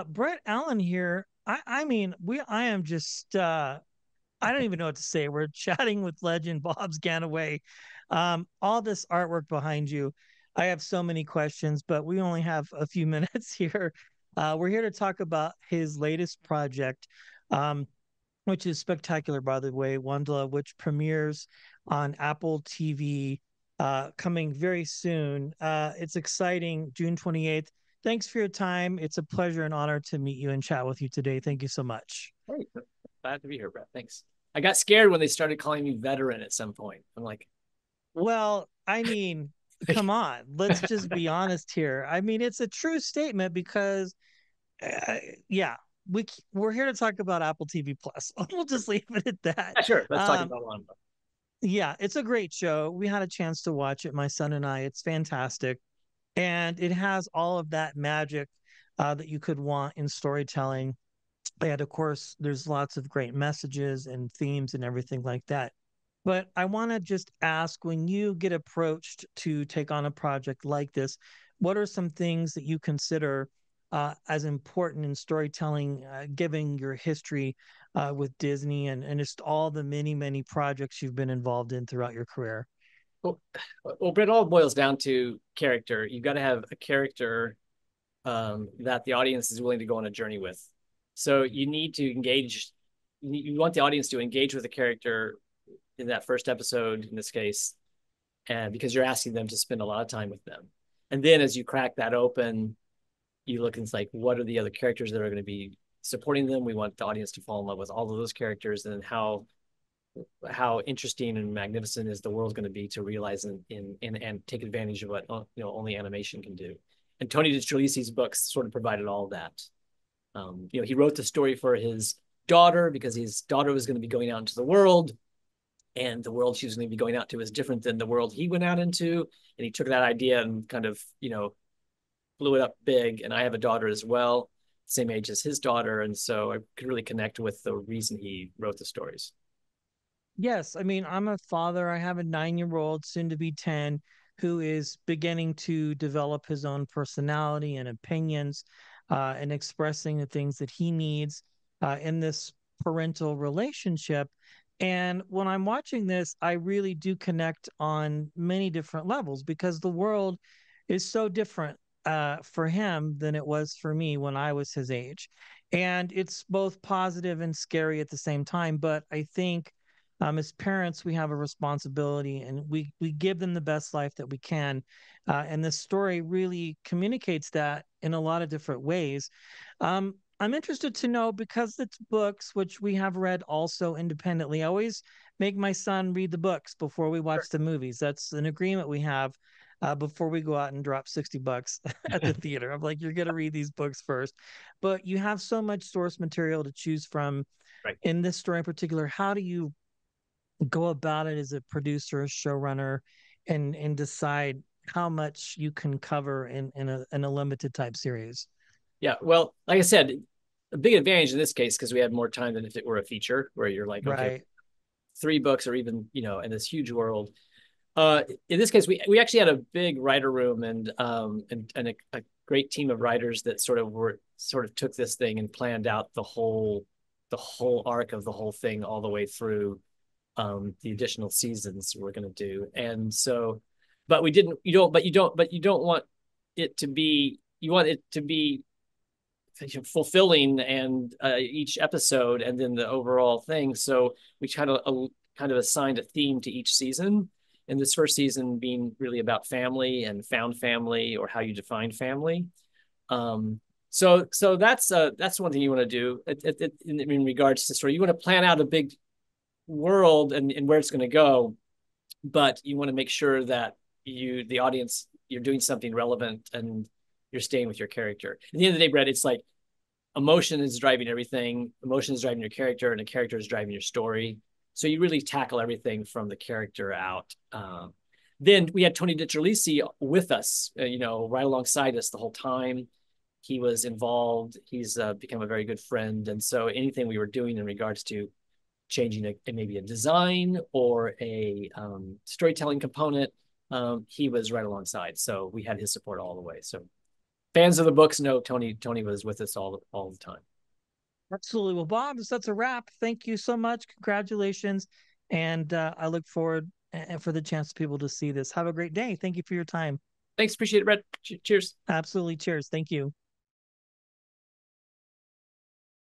Brett Allan here. I am just I don't even know what to say. We're chatting with legend Bobs Gannaway. All this artwork behind you. I have so many questions, but we only have a few minutes here. We're here to talk about his latest project, um, which is spectacular, by the way, WondLa, which premieres on Apple TV coming very soon. It's exciting, June 28th. Thanks for your time. It's a pleasure and honor to meet you and chat with you today. Thank you so much. Hey, glad to be here, Brett. Thanks. I got scared when they started calling me veteran at some point. I'm like, Well, come on, let's just be honest here. It's a true statement because, uh, yeah, we're here to talk about Apple TV Plus. We'll just leave it at that. yeah, sure. Let's talk Um, about one. yeah, it's a great show. We had a chance to watch it, my son and I. It's fantastic, and it has all of that magic that you could want in storytelling. And of course, there's lots of great messages and themes and everything like that. But I want to just ask, when you get approached to take on a project like this, what are some things that you consider as important in storytelling, given your history with Disney and just all the many, many projects you've been involved in throughout your career? Well, well, Brett, it all boils down to character. You've got to have a character that the audience is willing to go on a journey with. So you need to engage. You want the audience to engage with the character in that first episode, in this case, and because you're asking them to spend a lot of time with them. And then as you crack that open, you look and it's like, what are the other characters that are going to be supporting them? We want the audience to fall in love with all of those characters, and how interesting and magnificent is the world going to be to realize and take advantage of what only animation can do. And Tony DiTerlizzi's books sort of provided all of that. He wrote the story for his daughter because his daughter was going to be going out into the world, and the world she was going to be going out to is different than the world he went out into. And he took that idea and kind of, blew it up big. And I have a daughter as well, same age as his daughter. And so I could really connect with the reason he wrote the stories. Yes, I'm a father. I have a 9-year-old, soon to be 10, who is beginning to develop his own personality and opinions and expressing the things that he needs in this parental relationship. And when I'm watching this, I really do connect on many different levels because the world is so different for him than it was for me when I was his age. And it's both positive and scary at the same time. But I think as parents, we have a responsibility and we give them the best life that we can. And this story really communicates that in a lot of different ways. I'm interested to know because it's books, which we have read also independently. I always make my son read the books before we watch the movies. That's an agreement we have before we go out and drop $60 at the theater. I'm like, you're going to read these books first. But you have so much source material to choose from. Right. In this story in particular, how do you go about it as a producer, a showrunner, and decide how much you can cover in a limited type series? Yeah. Well, like I said, a big advantage in this case, because we had more time than if it were a feature where you're like, okay, Right. 3 books or even, in this huge world. In this case, we actually had a big writer room and a great team of writers that sort of took this thing and planned out the whole arc of the whole thing all the way through the additional seasons we're going to do. And so, but you don't want it to be, you want it to be fulfilling and each episode and then the overall thing. So we kind of assigned a theme to each season. And this first season being really about family and found family, or how you define family. So that's one thing you want to do in regards to story. You want to plan out a big world and where it's going to go, but you want to make sure that the audience, you're doing something relevant and you're staying with your character. At the end of the day, Brett, it's like emotion is driving everything. Emotion is driving your character, and the character is driving your story. So you really tackle everything from the character out. then we had Tony DiTerlizzi with us, right alongside us the whole time. He was involved. He's become a very good friend. And so anything we were doing in regards to changing maybe a design or a storytelling component, he was right alongside. So we had his support all the way. So fans of the books know Tony was with us all the time. Absolutely. Well, Bobs, that's a wrap. Thank you so much. Congratulations. And I look forward for the chance for people to see this. Have a great day. Thank you for your time. Thanks. Appreciate it, Brett. Cheers. Absolutely. Cheers. Thank you.